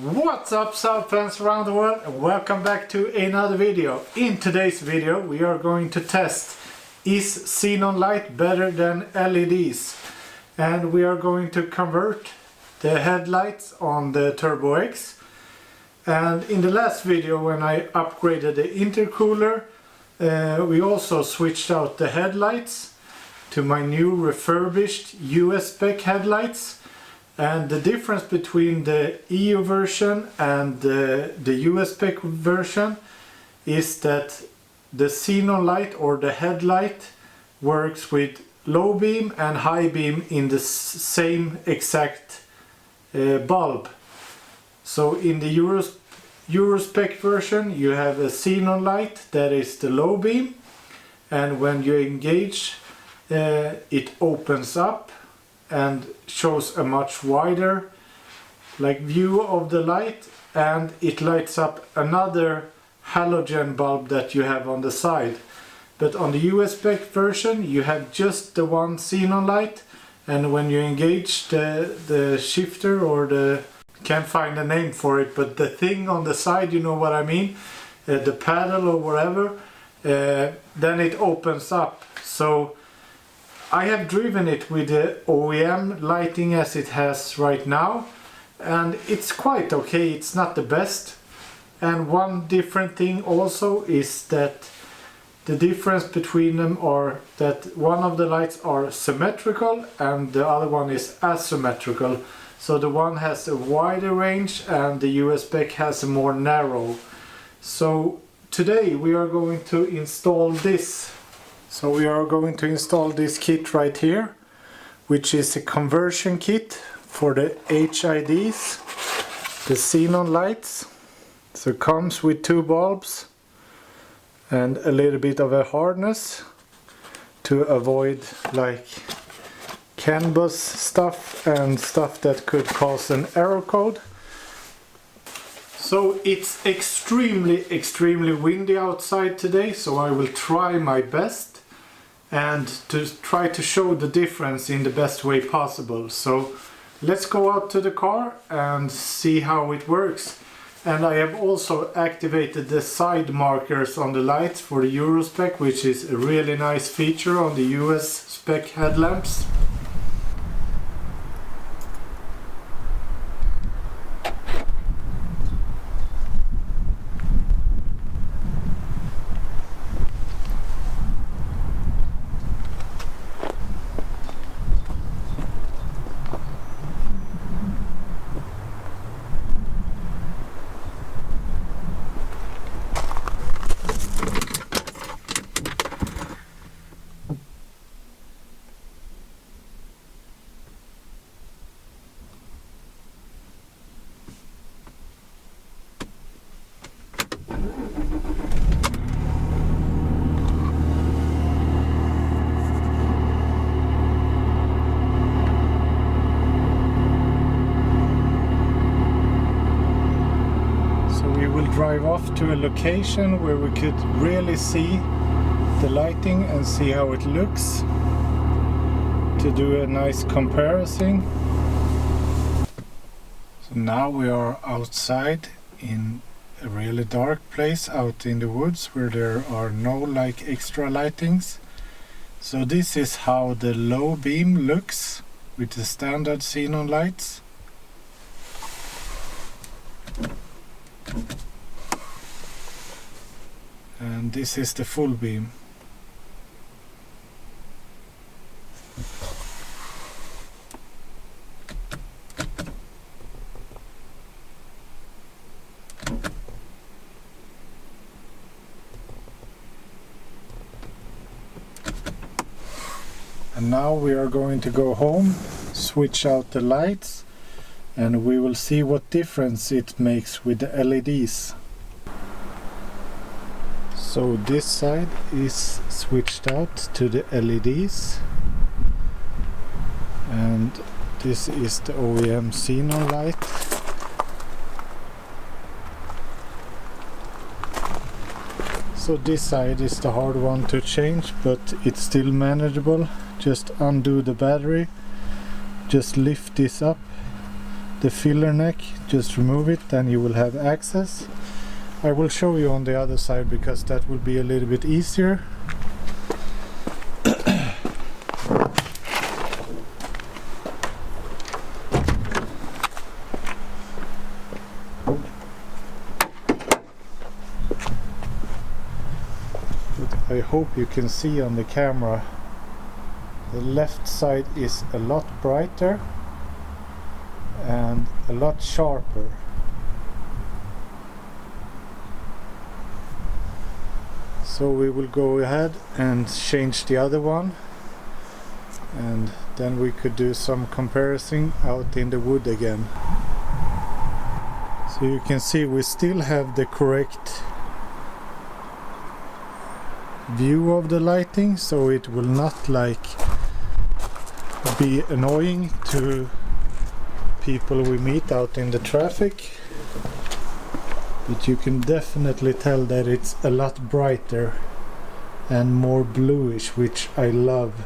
What's up, Saab fans around the world, and welcome back to another video. In today's video we are going to test, is xenon light better than LEDs? And we are going to convert the headlights on the Turbo X. And in the last video, when I upgraded the intercooler, we also switched out the headlights to my new refurbished US spec headlights. And the difference between the EU version and the US spec version is that the xenon light, or the headlight, works with low beam and high beam in the same exact bulb. So in the Euro spec version you have a xenon light that is the low beam, and when you engage it opens up and shows a much wider view of the light, and it lights up another halogen bulb that you have on the side. But on the US spec version you have just the one xenon light, and when you engage the shifter, or the, can't find a name for it, but the thing on the side, you know what I mean, the paddle or whatever, then it opens up. So I have driven it with the OEM lighting as it has right now, and it's quite okay. It's not the best. And one different thing also is that the difference between them are that one of the lights are symmetrical and the other one is asymmetrical. So the one has a wider range and the US spec has a more narrow. So today we are going to install this. So we are going to install this kit right here, which is a conversion kit for the HIDs, the xenon lights. So it comes with two bulbs and a little bit of a harness to avoid CAN bus stuff and stuff that could cause an error code. So it's extremely windy outside today, so I will try my best and to try to show the difference in the best way possible. So let's go out to the car and see how it works. And I have also activated the side markers on the lights for the Euro spec, which is a really nice feature on the US spec headlamps. Drive off to a location where we could really see the lighting and see how it looks, to do a nice comparison. So now we are outside in a really dark place out in the woods where there are no extra lightings. So this is how the low beam looks with the standard xenon lights. And this is the full beam. And now we are going to go home, switch out the lights, and we will see what difference it makes with the LEDs. So this side is switched out to the LEDs, and this is the OEM xenon light. So this side is the hard one to change, but it's still manageable. Just undo the battery, just lift this up the filler neck, just remove it, then you will have access. I will show you on the other side because that will be a little bit easier. I hope you can see on the camera, the left side is a lot brighter and a lot sharper. So we will go ahead and change the other one, and then we could do some comparison out in the wood again. So you can see we still have the correct view of the lighting, so it will not like be annoying to people we meet out in the traffic, but you can definitely tell that it's a lot brighter and more bluish, which I love.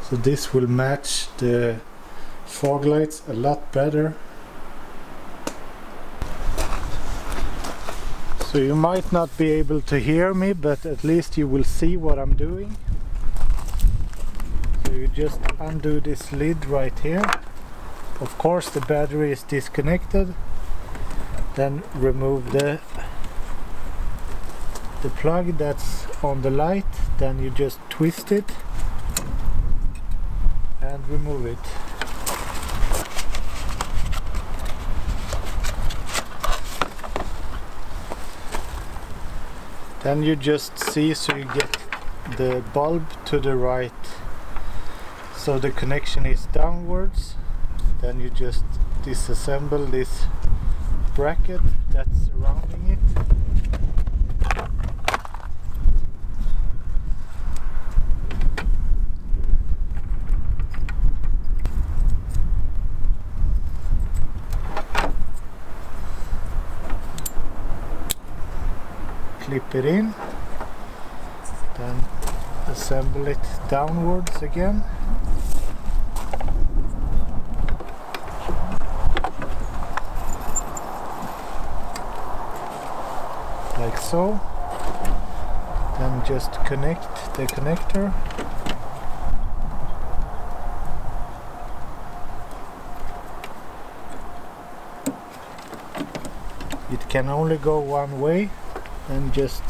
So this will match the fog lights a lot better. So you might not be able to hear me, but at least you will see what I'm doing. So you just undo this lid right here. Of course the battery is disconnected. Then remove the plug that's on the light. Then you just twist it and remove it. Then you just see, so you get the bulb to the right, so the connection is downwards. Then you just disassemble this bracket that's surrounding it. Clip it in, then assemble it downwards again. Like so. Then just connect the connector. It can only go one way. And just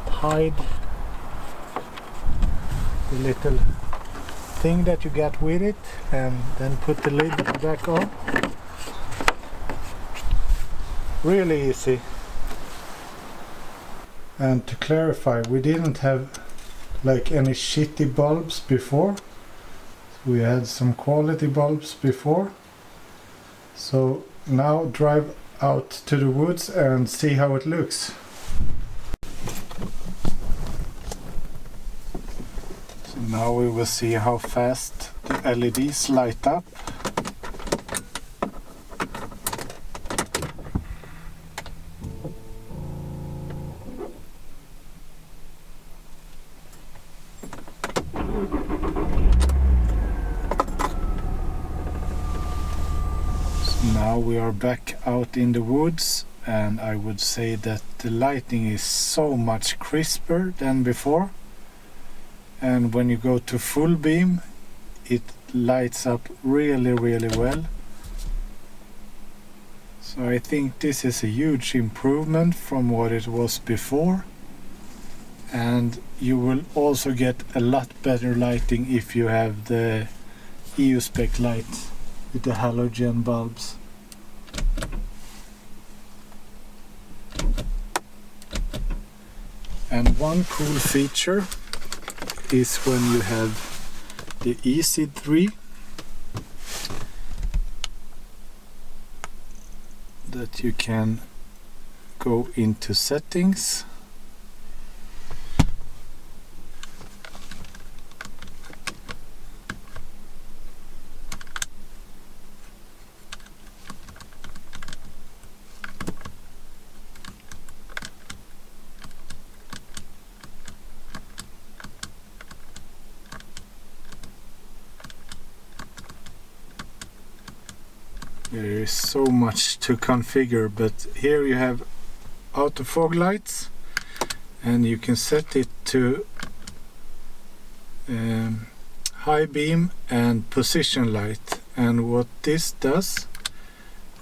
hide the little thing that you got with it, and then put the lid back on. Really easy. And to clarify, we didn't have like any shitty bulbs before. We had some quality bulbs before. So now drive out to the woods and see how it looks. Now we will see how fast the LEDs light up. So now we are back out in the woods, and I would say that the lighting is so much crisper than before. And when you go to full beam, it lights up really well. So I think this is a huge improvement from what it was before, and you will also get a lot better lighting if you have the EU spec light with the halogen bulbs. And one cool feature is when you have the EC3, that you can go into settings, There is so much to configure, but here you have auto fog lights, and you can set it to high beam and position light. And what this does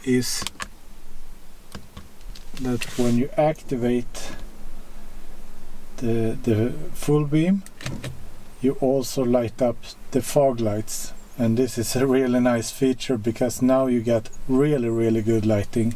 is that when you activate the full beam, you also light up the fog lights. And this is a really nice feature because now you get really good lighting.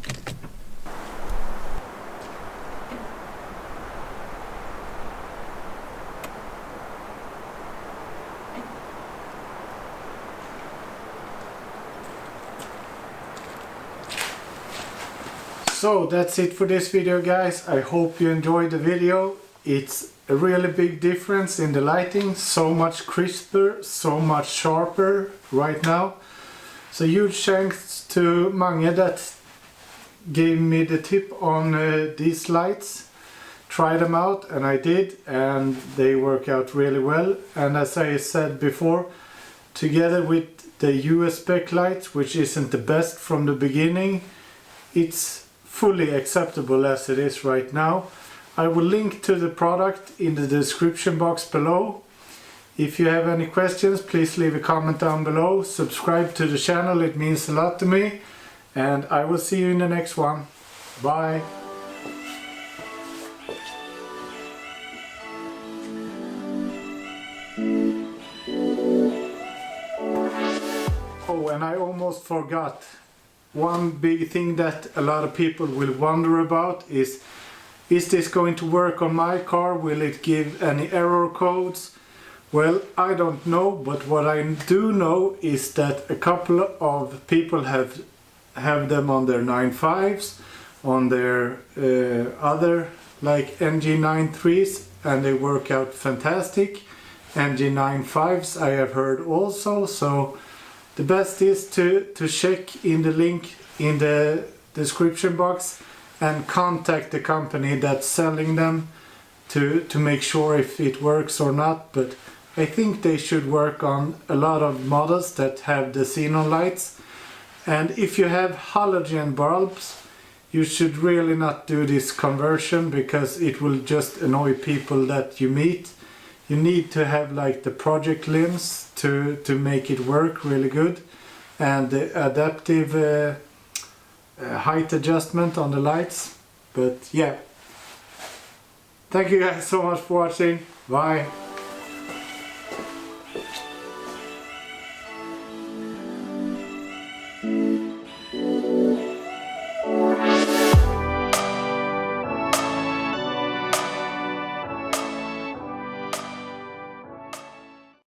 So that's it for this video, guys. I hope you enjoyed the video. It's a really big difference in the lighting, so much crisper, so much sharper right now. So huge thanks to Mange that gave me the tip on these lights. Try them out, and I did, and they work out really well. And as I said before, together with the US spec lights, which isn't the best from the beginning, it's fully acceptable as it is right now. I will link to the product in the description box below. If you have any questions, please leave a comment down below. Subscribe to the channel, it means a lot to me. And I will see you in the next one. Bye. Oh, and I almost forgot. One big thing that a lot of people will wonder about is this going to work on my car? Will it give any error codes? Well, I don't know, but what I do know is that a couple of people have them on their 9.5s, on their other like NG93s, and they work out fantastic. NG95s I have heard also, so the best is to check in the link in the description box and contact the company that's selling them to make sure if it works or not. But I think they should work on a lot of models that have the xenon lights. And if you have halogen bulbs, you should really not do this conversion because it will just annoy people that you meet. You need to have like the project limbs to make it work really good, and the adaptive height adjustment on the lights. But yeah, thank you guys so much for watching. Bye.